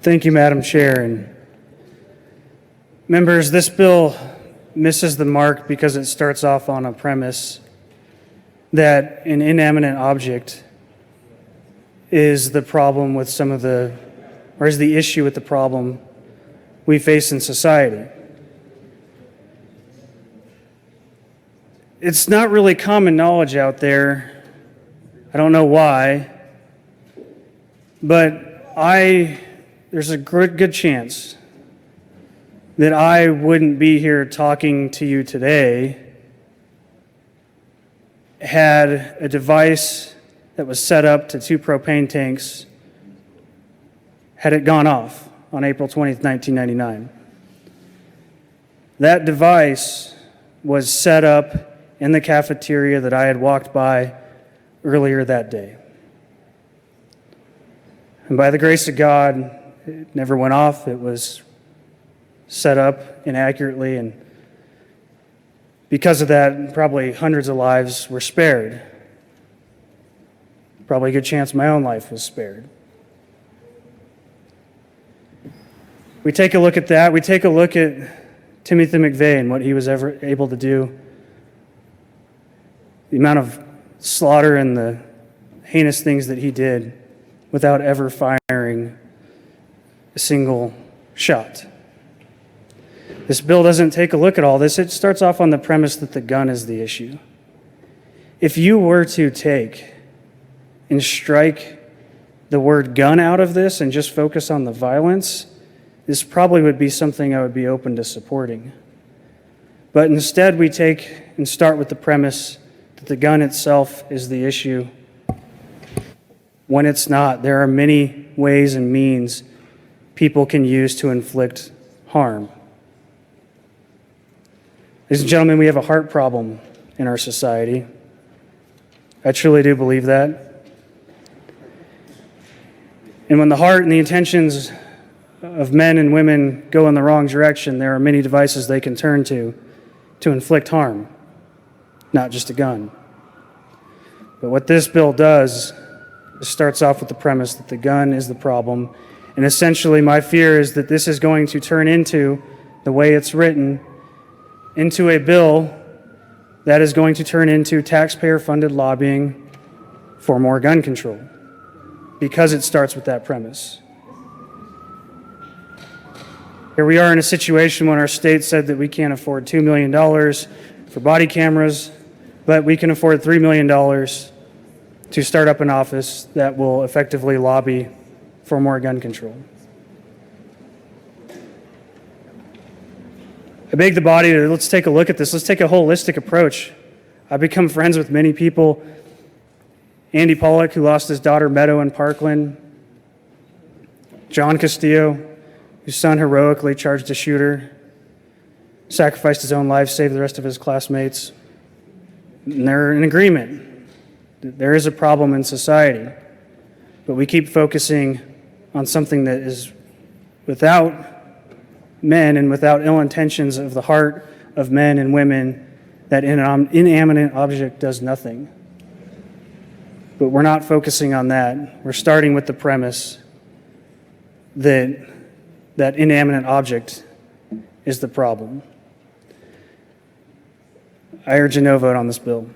Thank you, Madam Chair. And members, this bill misses the mark because it starts off on a premise that an inanimate object is the problem with is the issue with the problem we face in society. It's not really common knowledge out there. I don't know why, but there's a good chance that I wouldn't be here talking to you today had a device that was set up to 2 propane tanks, had it gone off on April 20th, 1999. That device was set up in the cafeteria that I had walked by earlier that day. And by the grace of God, it never went off. It was set up inaccurately, and because of that, probably hundreds of lives were spared. Probably a good chance my own life was spared. We take a look at that. We take a look at Timothy McVeigh and what he was ever able to do. The amount of slaughter and the heinous things that he did without ever firing a single shot. This bill doesn't take a look at all this. It starts off on the premise that the gun is the issue. If you were to take and strike the word gun out of this and just focus on the violence, this probably would be something I would be open to supporting. But instead, we take and start with the premise that the gun itself is the issue, when it's not. There are many ways and means people can use to inflict harm. Ladies and gentlemen, we have a heart problem in our society. I truly do believe that. And when the heart and the intentions of men and women go in the wrong direction, there are many devices they can turn to inflict harm, not just a gun. But what this bill does is starts off with the premise that the gun is the problem. And essentially, my fear is that this is going to turn into, the way it's written, into a bill that is going to turn into taxpayer-funded lobbying for more gun control, because it starts with that premise. Here we are in a situation when our state said that we can't afford $2 million for body cameras, but we can afford $3 million to start up an office that will effectively lobby for more gun control. I beg the body to let's take a look at this. Let's take a holistic approach. I've become friends with many people. Andy Pollock, who lost his daughter Meadow in Parkland. John Castillo, whose son heroically charged a shooter, sacrificed his own life, saved the rest of his classmates. And they're in agreement that there is a problem in society, but we keep focusing on something that is without men and without ill intentions of the heart of men and women. That inanimate object does nothing. But we're not focusing on that. We're starting with the premise that that inanimate object is the problem. I urge a no vote on this bill.